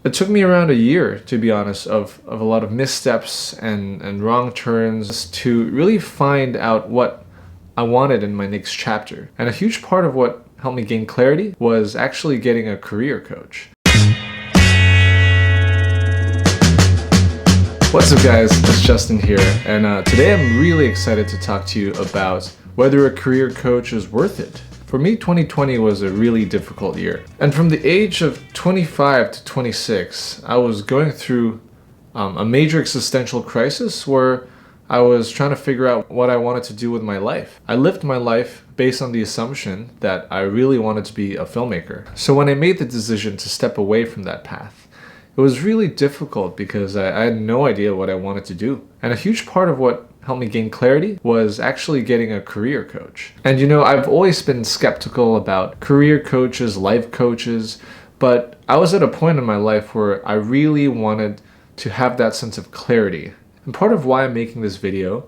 It took me around a year, to be honest, of a lot of missteps and wrong turns to really find out what I wanted in my next chapter. And a huge part of what helped me gain clarity was actually getting a career coach. What's up guys, it's Justin here, and today I'm really excited to talk to you about whether a career coach is worth it. For me, 2020 was a really difficult year. And from the age of 25 to 26, I was going through a major existential crisis where I was trying to figure out what I wanted to do with my life. I lived my life based on the assumption that I really wanted to be a filmmaker. So when I made the decision to step away from that path, it was really difficult because I had no idea what I wanted to do. And a huge part of what helped me gain clarity was actually getting a career coach. And you know, I've always been skeptical about career coaches, life coaches, but I was at a point in my life where I really wanted to have that sense of clarity. And part of why I'm making this video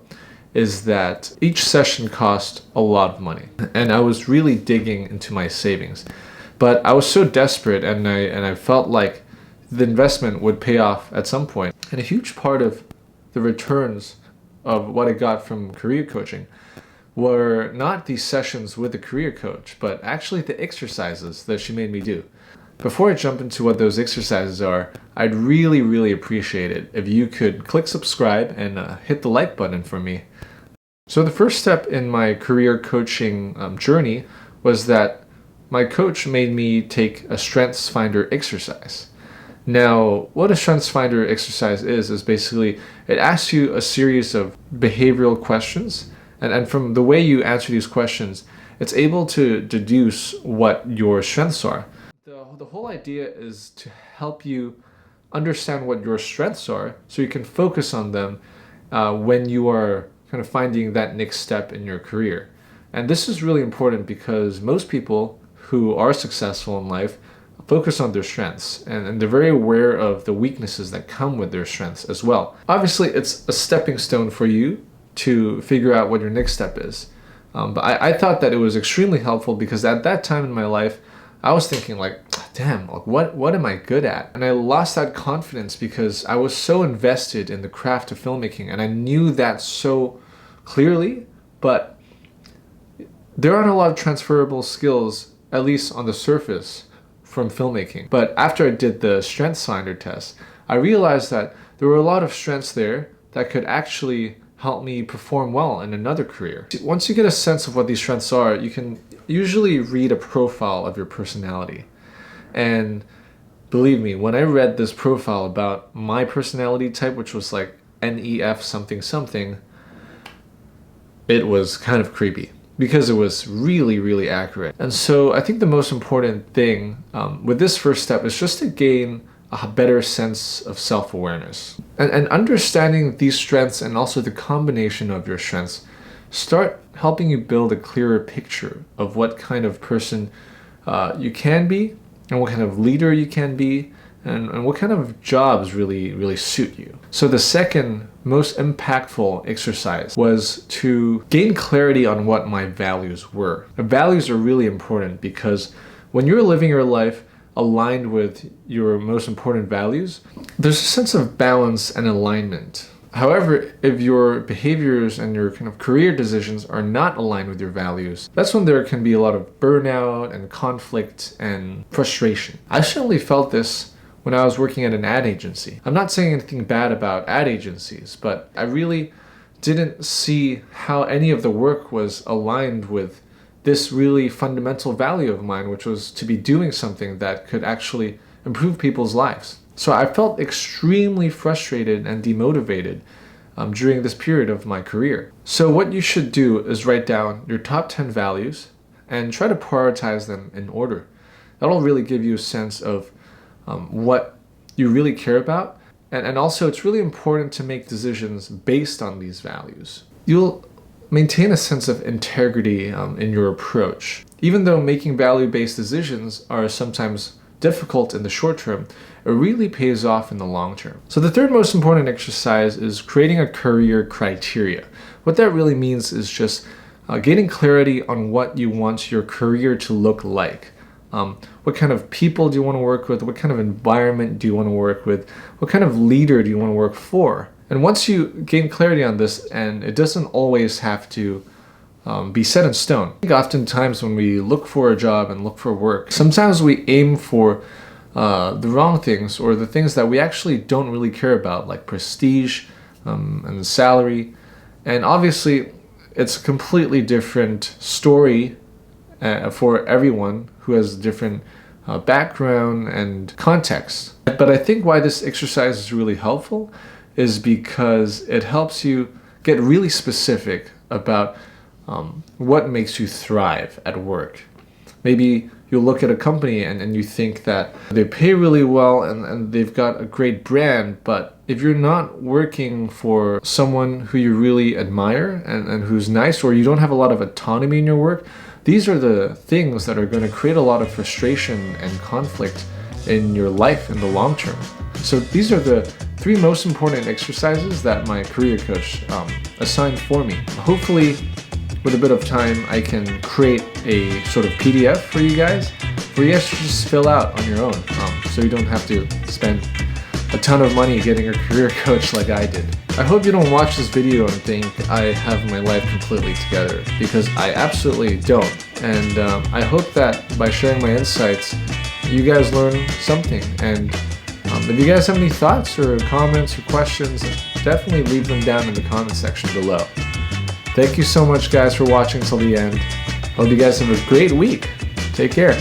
is that each session cost a lot of money. And I was really digging into my savings. But I was so desperate and I felt like the investment would pay off at some point. And a huge part of the returns of what I got from career coaching were not these sessions with the career coach, but actually the exercises that she made me do. Before I jump into what those exercises are, I'd really appreciate it if you could click subscribe and hit the like button for me. So the first step in my career coaching journey was that my coach made me take a Strengths Finder exercise. Now, what a Strengths Finder exercise is basically, it asks you a series of behavioral questions, and from the way you answer these questions, it's able to deduce what your strengths are. The whole idea is to help you understand what your strengths are so you can focus on them when you are kind of finding that next step in your career. And this is really important because most people who are successful in life focus on their strengths, and they're very aware of the weaknesses that come with their strengths as well. Obviously, it's a stepping stone for you to figure out what your next step is. But I thought that it was extremely helpful because at that time in my life, I was thinking like, damn, like what am I good at? And I lost that confidence because I was so invested in the craft of filmmaking and I knew that so clearly, but there aren't a lot of transferable skills, at least on the surface, from filmmaking. But after I did the Strengths Finder test, I realized that there were a lot of strengths there that could actually help me perform well in another career. Once you get a sense of what these strengths are, you can usually read a profile of your personality. And believe me, when I read this profile about my personality type, which was like NEF something something, it was kind of creepy, because it was really accurate. And so I think the most important thing with this first step is just to gain a better sense of self-awareness. And understanding these strengths and also the combination of your strengths start helping you build a clearer picture of what kind of person you can be and what kind of leader you can be and what kind of jobs really suit you. So the second most impactful exercise was to gain clarity on what my values were. Values are really important because when you're living your life aligned with your most important values, there's a sense of balance and alignment. However, if your behaviors and your kind of career decisions are not aligned with your values, that's when there can be a lot of burnout and conflict and frustration. I certainly felt this when I was working at an ad agency. I'm not saying anything bad about ad agencies, but I really didn't see how any of the work was aligned with this really fundamental value of mine, which was to be doing something that could actually improve people's lives. So I felt extremely frustrated and demotivated during this period of my career. So what you should do is write down your top 10 values and try to prioritize them in order. That'll really give you a sense of what you really care about. And also it's really important to make decisions based on these values. You'll maintain a sense of integrity in your approach. Even though making value-based decisions are sometimes difficult in the short term, it really pays off in the long term. So the third most important exercise is creating a career criteria. What that really means is just gaining clarity on what you want your career to look like. What kind of people do you want to work with? What kind of environment do you want to work with? What kind of leader do you want to work for? And once you gain clarity on this, and it doesn't always have to be set in stone. I think oftentimes when we look for a job and look for work, sometimes we aim for the wrong things, or the things that we actually don't really care about, like prestige and salary. And obviously, it's a completely different story for everyone who has a different background and context. But I think why this exercise is really helpful is because it helps you get really specific about what makes you thrive at work. Maybe you'll look at a company and you think that they pay really well and they've got a great brand, but if you're not working for someone who you really admire and who's nice, or you don't have a lot of autonomy in your work, these are the things that are going to create a lot of frustration and conflict in your life in the long term. So these are the 3 most important exercises that my career coach assigned for me. Hopefully, with a bit of time, I can create a sort of PDF for you guys to just fill out on your own, so you don't have to spend a ton of money getting a career coach like I did. I hope you don't watch this video and think I have my life completely together, because I absolutely don't. And I hope that by sharing my insights, you guys learn something. And if you guys have any thoughts or comments or questions, definitely leave them down in the comment section below. Thank you so much, guys, for watching till the end. Hope you guys have a great week. Take care.